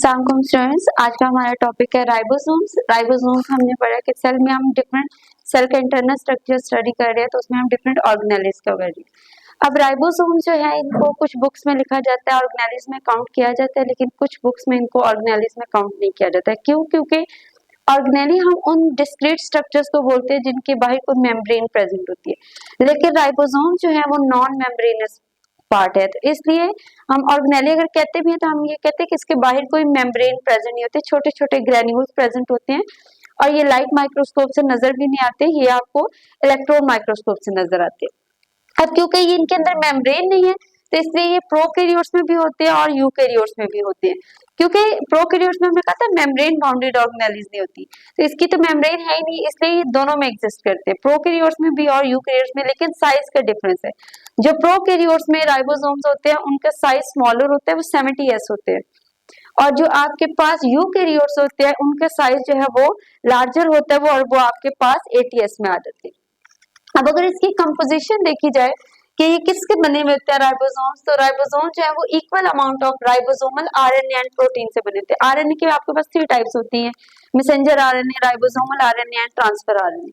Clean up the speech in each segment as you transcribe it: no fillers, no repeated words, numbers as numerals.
अस्सलाम स्टूडेंट्स, आज का हमारा टॉपिक है राइबोसोम्स। राइबोसोम्स हमने पढ़ा कि सेल में हम डिफरेंट सेल का इंटरनल स्ट्रक्चर स्टडी कर रहे हैं, तो उसमें हम डिफरेंट ऑर्गेनेलिज कवर रहे हैं। अब राइबोसोम्स जो है इनको कुछ बुक्स में लिखा जाता है, ऑर्गेनेलिज में काउंट किया जाता है, लेकिन कुछ बुक्स में इनको ऑर्गेनेलिज में काउंट नहीं किया जाता है। क्यों? क्योंकि ऑर्गेनेली हम उन डिस्क्रीट स्ट्रक्चर्स को बोलते हैं जिनके बाहर कोई मेम्ब्रेन प्रेजेंट होती है, लेकिन राइबोसोम जो है वो नॉन मेम्ब्रेनस पार्ट है। तो इसलिए हम ऑर्गेनेली अगर कहते भी हैं तो हम ये कहते हैं कि इसके बाहर कोई मेम्ब्रेन प्रेजेंट नहीं होते, छोटे छोटे ग्रेन्यूल्स प्रेजेंट होते हैं और ये लाइट माइक्रोस्कोप से नजर भी नहीं आते, ये आपको इलेक्ट्रॉन माइक्रोस्कोप से नजर आते हैं। अब क्योंकि ये इनके अंदर मेम्ब्रेन नहीं है तो इसलिए ये प्रोकैरियोट्स में भी होते हैं और यूकैरियोट्स में भी होते हैं। क्योंकि प्रोकैरियोट्स में हमने कहा था मेम्ब्रेन बाउंडेड ऑर्गेनेलिज नहीं होती, तो इसकी तो मेम्ब्रेन है ही नहीं, इसलिए ये दोनों में एग्जिस्ट करते हैं, प्रोकैरियोट्स में भी और यूकैरियोट्स में। लेकिन साइज का डिफरेंस है, जो प्रोकैरियोट्स में राइबोसोम्स होते हैं उनका साइज स्मॉलर होता है, वो 70s होते हैं, और जो आपके पास यूकैरियोट्स होते हैं उनका साइज जो है वो लार्जर होता है, और वो आपके पास 80s में आ जाते हैं। अब अगर इसकी कंपोजिशन देखी जाए कि ये किसके बने हुए होते हैं राइबोसोम्स, तो राइबोसोम जो है वो equal amount of ribosomal RNA and protein से बने होते हैं। आरएनए के आपके पास 3 टाइप्स होती हैं, messenger RNA, ribosomal RNA and transfer RNA.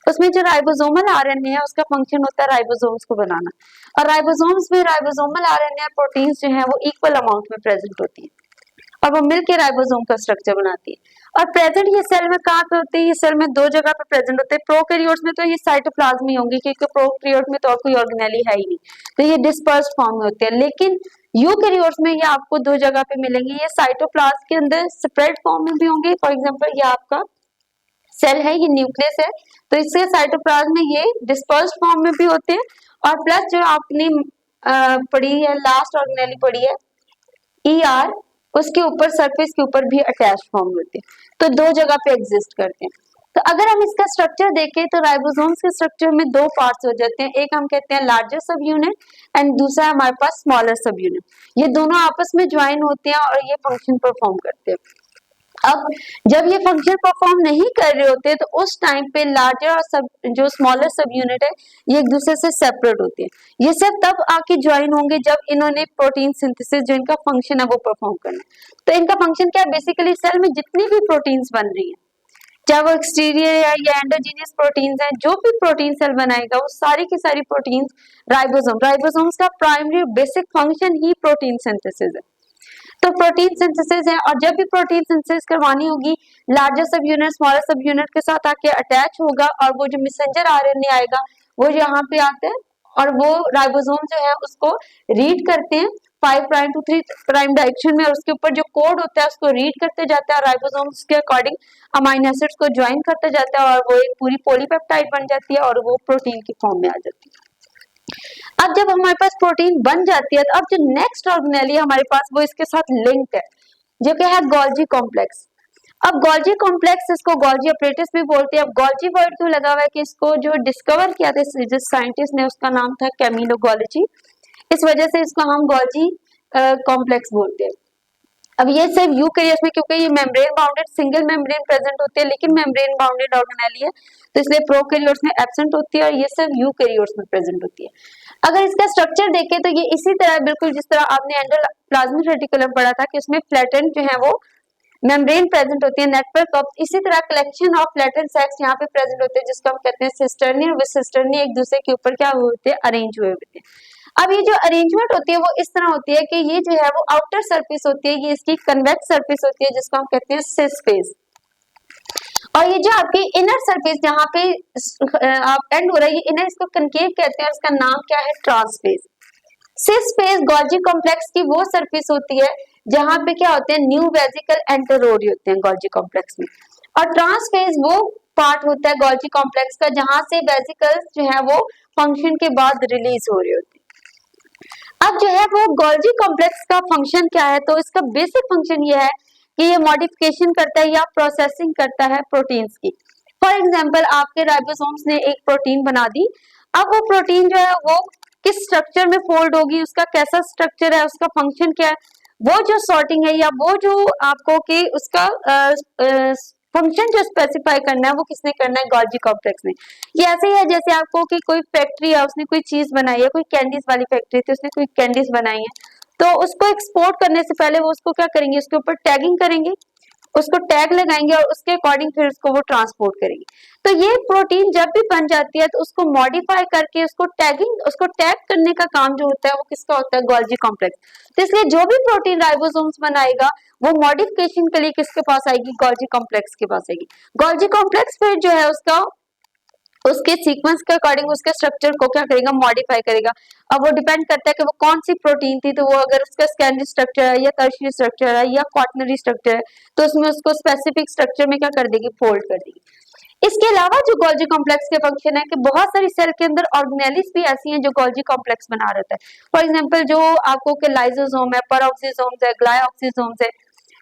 उसमें जो राइबोसोमल आरएनए है उसका फंक्शन होता है राइबोसोम्स को बनाना, और राइबोसोम्स में राइबोसोमल आरएनए और प्रोटीन्स जो है वो इक्वल अमाउंट में प्रेजेंट होती है और वो मिलकर राइबोसोम का स्ट्रक्चर बनाती है। और प्रेजेंट ये सेल में कहाँ पे होते हैं? ये सेल में 2 जगह पे प्रेजेंट होते हैं। प्रोकैरियोट्स में तो ये साइटोप्लाज्म ही होंगे, क्योंकि प्रोकैरियोट में तो और कोई ऑर्गेनेली है ही नहीं, तो ये डिस्पर्स्ड फॉर्म में होते हैं। लेकिन यूकैरियोट्स में ये आपको 2 जगह पे मिलेंगे, ये साइटोप्लाज्म के अंदर स्प्रेड फॉर्म में भी होंगे। फॉर एग्जाम्पल ये आपका सेल है, ये न्यूक्लियस है, तो इससे साइटोप्लाज्म में ये डिस्पर्स्ड फॉर्म में भी होते हैं। और प्लस जो आपने पढ़ी है, लास्ट ऑर्गेनेली पढ़ी है ER, उसके ऊपर सरफेस के ऊपर भी अटैच फॉर्म होते हैं, तो 2 जगह पे एग्जिस्ट करते हैं। तो अगर हम इसका स्ट्रक्चर देखें तो राइबोसोम्स के स्ट्रक्चर में 2 पार्ट्स हो जाते हैं, एक हम कहते हैं लार्जर सब यूनिट एंड दूसरा हमारे पास स्मॉलर सब यूनिट। ये दोनों आपस में ज्वाइन होते हैं और ये फंक्शन परफॉर्म करते हैं। अब जब ये फंक्शन परफॉर्म नहीं कर रहे होते तो उस टाइम पे लार्जर और सब जो स्मॉलर सब यूनिट है ये एक दूसरे से सेपरेट होते हैं। ये सब तब आके ज्वाइन होंगे जब इन्होंने प्रोटीन सिंथेसिस जो इनका फंक्शन है वो परफॉर्म करना है। तो इनका फंक्शन क्या है? बेसिकली सेल में जितनी भी प्रोटीन्स बन रही है, चाहे वो एक्सटीरियर या एंडोजीनियस प्रोटीन्स हैं, जो भी प्रोटीन सेल बनाएगा वो सारी की सारी प्रोटीन्स राइबोसोम्स का प्राइमरी बेसिक फंक्शन ही प्रोटीन सिंथेसिस है। तो प्रोटीन सिंथेसिस है, और जब भी प्रोटीन सिंथेसिस करवानी होगी लार्जर सब यूनिट स्मॉलर सब यूनिट के साथ आके अटैच होगा, और वो जो मैसेंजर आरएनए आएगा वो यहाँ पे आते हैं और वो राइबोसोम जो है उसको रीड करते हैं 5 प्राइम टू 3 प्राइम डायरेक्शन में, और उसके ऊपर जो कोड होता है उसको रीड करते जाता है और राइबोसोम्स के अकॉर्डिंग अमाइनो एसिड्स को ज्वाइन करते जाता है और वो एक पूरी पॉलीपेप्टाइड बन जाती है और वो प्रोटीन की फॉर्म में आ जाती है। अब जब हमारे पास प्रोटीन बन जाती है तो अब जो नेक्स्ट ऑर्गेनेली हमारे पास वो इसके साथ लिंक है, जो कि है गोल्जी कॉम्प्लेक्स। अब गोल्जी कॉम्प्लेक्स, इसको गोल्जी अपरेटस भी बोलते हैं। अब गोल्जी वर्ड क्यों लगा हुआ है कि इसको जो डिस्कवर किया था जिस साइंटिस्ट ने उसका नाम था कैमिलो गोल्जी, इस वजह से इसको हम गोल्जी कॉम्प्लेक्स बोलते हैं। अब ये सिर्फ यूकैरियोट्स में, क्योंकि ये membrane bounded single membrane present होते हैं लेकिन मेम्ब्रेन बाउंडेड ऑर्गेनेली है, तो इसलिए प्रोकैरियोट्स में एब्सेंट होती है और ये सिर्फ यूकैरियोट्स में प्रेजेंट होती है। अगर इसका स्ट्रक्चर देखें तो ये इसी तरह बिल्कुल जिस तरह आपने एंडोप्लाज्मिक रेटिकुलम पढ़ा था कि उसमें फ्लैटेंड जो है वो मेम्ब्रेन प्रेजेंट होती है, नेटवर्क ऑफ, इसी तरह कलेक्शन ऑफ फ्लैटेंड सैक्स यहाँ पे प्रेजेंट होते हैं जिसको हम कहते हैं सिस्टर्नी, और सिस्टर्नी एक दूसरे के ऊपर क्या होते हैं? अरेंज हुए होते हैं। अब ये जो अरेंजमेंट होती है वो इस तरह होती है कि ये जो है वो आउटर सरफेस होती है, ये इसकी कन्वेक्स सरफेस होती है जिसको हम कहते हैं सिस फेस, और ये जो आपकी इनर सरफेस जहाँ पे आप एंड हो रहा है ये इनर, इसको कनकेव कहते हैं और इसका नाम क्या है? Trans face. Cis face Golgi complex की वो सरफेस होती है जहाँ पे क्या होते हैं? न्यू वेसिकल एंटरोडी होते हैं गोल्जी कॉम्प्लेक्स में, और ट्रांसफेस वो पार्ट होता है गोल्जी कॉम्प्लेक्स का जहाँ से वेसिकल्स जो है वो फंक्शन के बाद रिलीज हो रहे होते हैं। अब जो है वो गोल्जी कॉम्प्लेक्स का फंक्शन क्या है? तो इसका बेसिक फंक्शन ये है कि ये मॉडिफिकेशन करता है या प्रोसेसिंग करता है प्रोटीन्स की। फॉर एग्जांपल आपके राइबोसोम्स ने एक प्रोटीन बना दी, अब वो प्रोटीन जो है वो किस स्ट्रक्चर में फोल्ड होगी, उसका कैसा स्ट्रक्चर है, उसका फंक्शन क्या है, वो जो सॉर्टिंग है या वो जो आपको कि उसका फंक्शन जो स्पेसिफाई करना है वो किसने करना है? गोल्जी कॉम्प्लेक्स ने। ये ऐसे ही है जैसे आपको कि कोई फैक्ट्री है, उसने कोई चीज बनाई है, कोई कैंडीज वाली फैक्ट्री थी, उसने कोई कैंडीज बनाई है, तो उसको एक्सपोर्ट करने से पहले वो उसको क्या करेंगे, उसके ऊपर टैगिंग करेंगे, उसको टैग लगाएंगे और उसके अकॉर्डिंग फिर उसको वो ट्रांसपोर्ट करेंगे। तो ये प्रोटीन जब भी बन जाती है तो उसको मॉडिफाई करके उसको टैग करने का काम जो होता है वो किसका होता है, गोल्जी कॉम्प्लेक्स। तो इसलिए जो भी प्रोटीन राइबोसोम्स बनाएगा वो मॉडिफिकेशन के लिए किसके पास आएगी, गोल्जी कॉम्प्लेक्स के पास आएगी। गोल्जी कॉम्प्लेक्स फिर जो है उसके सीक्वेंस के अकॉर्डिंग उसके स्ट्रक्चर को क्या करेगा, मॉडिफाई करेगा। अब वो डिपेंड करता है कि वो कौन सी प्रोटीन थी, तो वो अगर उसका सेकेंडरी स्ट्रक्चर है या टर्शियरी स्ट्रक्चर है या क्वाaternary स्ट्रक्चर है तो उसमें उसको स्पेसिफिक स्ट्रक्चर में क्या कर देगी, फोल्ड कर देगी। इसके अलावा जो गोल्जी कॉम्प्लेक्स के फंक्शन है कि बहुत सारी सेल के अंदर ऑर्गेनेलिस भी ऐसी हैं जो गोल्जी कॉम्प्लेक्स बना रहता है। फॉर एग्जांपल जो आपको के लाइसोसोम है, पेरोक्सिसोम्स है, ग्लाइऑक्सिसोम्स है,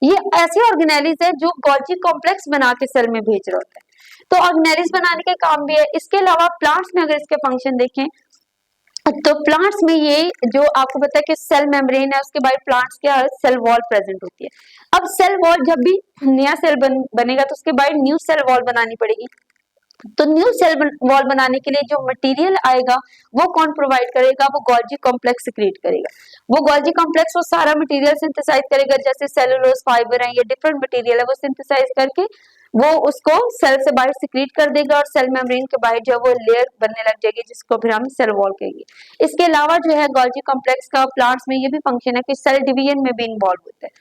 ये ऐसी ऑर्गेनेलिस है जो गोल्जी कॉम्प्लेक्स बना के सेल में भेज रहा होता है। तो ऑर्गेनेलिस बनाने के काम भी है। इसके अलावा प्लांट्स में अगर इसके फंक्शन देखें तो प्लांट्स में ये जो आपको पता है कि सेल मेम्ब्रेन है, उसके बाद प्लांट्स क्या है, सेल वॉल प्रेजेंट होती है। अब सेल वॉल जब भी नया सेल बनेगा तो उसके बाद न्यू सेल वॉल बनानी पड़ेगी। तो न्यू सेल वॉल बनाने के लिए जो मटेरियल आएगा वो कौन प्रोवाइड करेगा, वो गोल्जी कॉम्प्लेक्स क्रिएट करेगा। वो गोल्जी कॉम्प्लेक्स वो सारा मटेरियल सिंथेसाइज करेगा, जैसे सेलुलोज फाइबर है या डिफरेंट मटेरियल है, वो सिंथेसाइज करके वो उसको सेल से बाहर सिक्रीट कर देगा और सेल मेम्ब्रेन के बाहर जो वो लेयर बनने लग जाएगी जिसको फिर हम सेल वॉल कहेंगे। इसके अलावा जो है गोल्जी कॉम्प्लेक्स का प्लांट्स में ये भी फंक्शन है कि सेल डिवीजन में भी इन्वॉल्व होता है।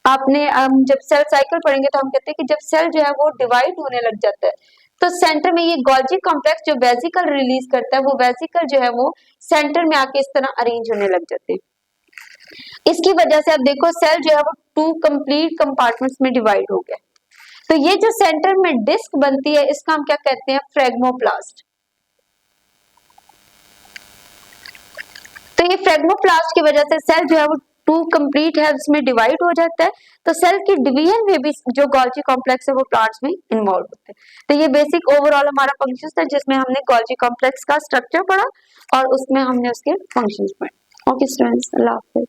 आपने जब सेल साइकिल पढ़ेंगे तो हम कहते हैं कि जब सेल जो है वो डिवाइड होने लग जाता है तो सेंटर में ये गोल्जी कॉम्प्लेक्स जो वेसिकल रिलीज करता है, वो वेसिकल जो है वो सेंटर में आके इस तरह अरेंज होने लग जाते हैं। इसकी वजह से अब देखो सेल जो है वो 2 कंप्लीट कंपार्टमेंट्स में डिवाइड हो गया। तो ये जो सेंटर में डिस्क बनती है इसका हम क्या कहते हैं, फ्रेगमोप्लास्ट। तो ये फ्रेगमोप्लास्ट की वजह से सेल जो है वो 2 कंप्लीट है उसमें डिवाइड हो जाता है। तो सेल की डिवीजन में भी जो गोल्जी कॉम्प्लेक्स है वो प्लांट्स में इन्वॉल्व होते हैं। तो ये बेसिक ओवरऑल हमारा फंक्शन था जिसमें हमने गोल्जी कॉम्प्लेक्स का स्ट्रक्चर पढ़ा और उसमें हमने उसके फंक्शंस पढ़े। ओके स्टूडेंट्स, अल्लाह हाफिज।